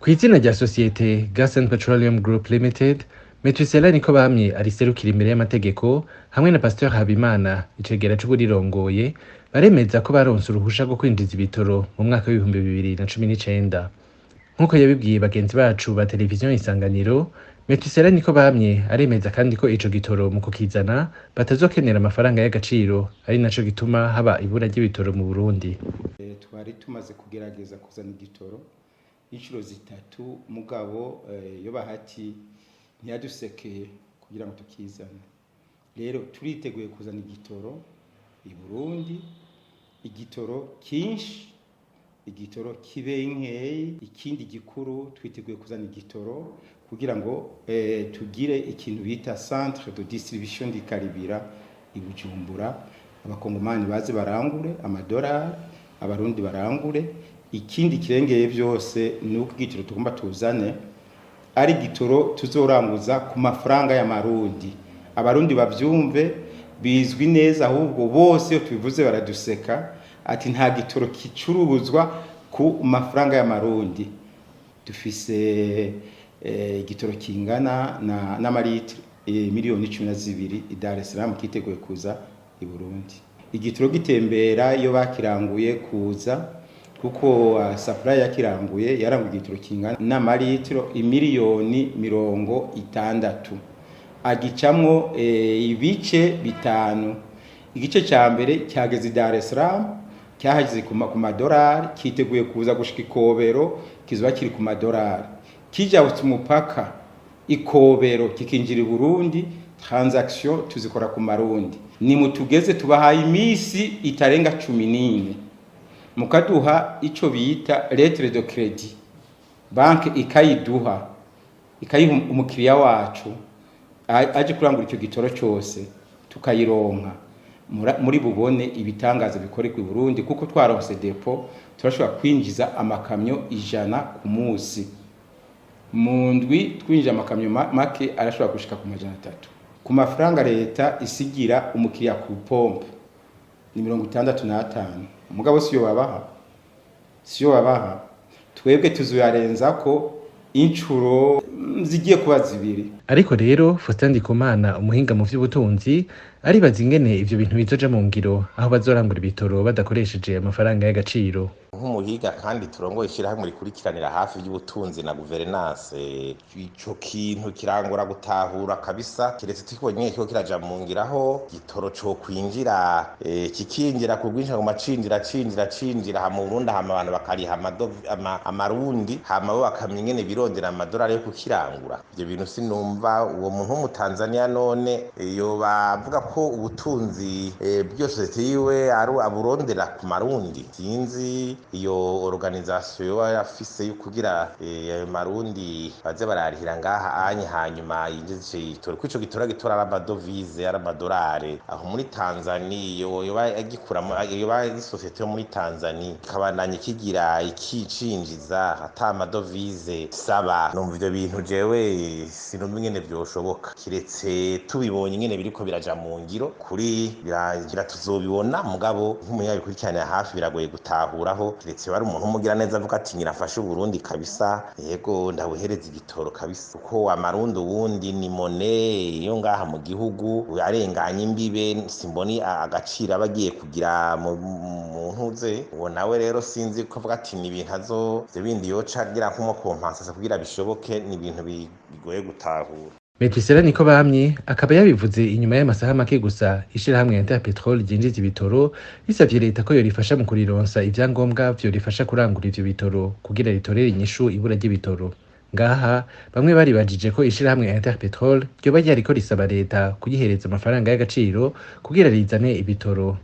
Kw'izina rya sosiyete Gas and Petroleum Group Limited, Methuselah Nikobamye ariserukira imbere y'amategeko hamwe na Pasteur Habimana icegera c'uburirongoye baremeza ko baronse uruhusha rwo kwinjiza ibitoro mu mwaka w'ibihumbi 2019. Nk'uko yabibwiye bagenzi bacu ba televiziyo Isanganiro, Methuselah Nikobamye aremeza kandi ko ico gitoro mu kukizana batazokenera amafaranga y'agaciro, ari naco gituma haba ibura ry'ibitoro mu Burundi. Twari tumaze kugerageza kuzana igitoro inshuro zitatu mugabo yo bahati ntiyadusekeye kugira ngo tukizane. Rero turiteguye kuzana igitoro i Burundi, igitoro kinshi, igitoro kibenkeye. Ikindi gikuru twiteguye kuzana igitoro kugira ngo tugire ikintu bita centre de distribution di Karibira i Bujumbura, abakongomani baze barangure amadolari, abarundi barangure. Ikindi kirengeye byose ni uko igitoro tugomba tuzane ari igitoro tuzoranguza ku mafaranga y'amarundi. Abarundi bavyumve, bizwi neza, ahubwo bose tubivuze baraduseka ati nta gitoro kicuruzwa ku mafaranga y'amarundi. Dufise igitoro kingana n'amaritiro miliyoni 12 i Dar es Salaam kiteguye kuza i Burundi. Igitoro gitembera iyo bakiranguye kuza kuko supply yakiranguye yaranguye igitoro kingana n'amaritiro miliyoni 60. Agicamwo ibice bitanu. Igice ca mbere cyageze Dar es Salaam cyahagize ku madolari, kiteguye kuza gushika Ikobero kizoba kiri ku madolari. Kijabutse umupaka Ikobero kikinjira i Burundi, transaction tuzikora ku marundi. Ni mutugeze tubahaye imisi itarenga 14 mukaduha ico bita lettre de crédit, banke ikayiduha, ikayiha umukiriya wacu aje kurangura icyo gitoro cyose tukayironka. Muri bubone ibitangaza bikorerwa i Burundi kuko twaronse depo, turashobora kwinjiza amakamyo 100 ku munsi. Mu ndwi twinjije amakamyo make arashobora gushika ku 300. Ku mafaranga leta isigira umukiriya ku pompe ni 65. Mugabo siyo babaha twebwe tuzoyarenza ko incuro zigiye kuba zibiri. Ariko rero Faustin Ndikumana umuhinga mu vy'ubutunzi aribaza ingene ivyo bintu bizoja mu ngiro aho bazorangura ibitoro badakoresheje amafaranga y'agaciro. Nk'umuhiga kandi turongoye ishirahamwe rikurikiranira hafi y'ubutunzi na governance, ico kintu kirangora gutahura kabisa, kiretse tukibonye ko kiraja mu ngiraho gitoro cyo kwinjira kikinjira ku bwinshi ngo macinjira hama Burundi, hama abantu bakariha amarundi, hama bo bakamenya ingene birondera amadolari yo kukirangura. Ivyo bintu sinumva uwo muntu w'Umutanzania none yo bavuga ko ubutunzi byose tiwe ari aburondera ku marundi. Sinzi iyo organisation yafise yo kugira ayo marundi baze bararihira ngaha anye hanyuma yinjize igitoro. Kwico gitora gitora amadovize ari amadolari aho muri Tanzania yo bagikuramo, yo bagisosiyete yo muri Tanzania kabandanye kigira ikicinjiza ata amadovize saba. Numva ivyo bintu jewe sinumva ingene byoshoboka, kiretse tubibonye ingene biriko biraja mu ngiro kuri biragira tuzobibona. Mugabo nk'umunyabikurikirana hafi biragoye gutahuraho, kiretse bari umuntu umugira neza avuga ati nyirafashe Burundi kabisa, yego ndabuhereza igitoro kabisa, uko amarundi ubundi ni mone yo ngaha mu gihugu arenganye imbibe, simboni agaciro abagiye kugira mu ntuze. Uwo nawe rero sinzi ko avuga ati ni ibintu bindi yoca agira nko kompensasa kugira bishoboke, ni ibintu bigoye gutahura. Methuselah Nikobamye akaba yabivuze inyuma y'amasaha make gusa ishirahamwe Interpetrol ryinjiza ibitoro risavye leta ko yorifasha mu kurironsa ivyangombwa vyo rifasha kurangura ivyo bitoro kugira ritorere inyishu ibura ry'ibitoro. Ngaha bamwe bari bajije ko ishirahamwe Interpetrol ryoba ryariko risaba leta kuyihereza amafaranga y'agaciro kugira rizane ibitoro.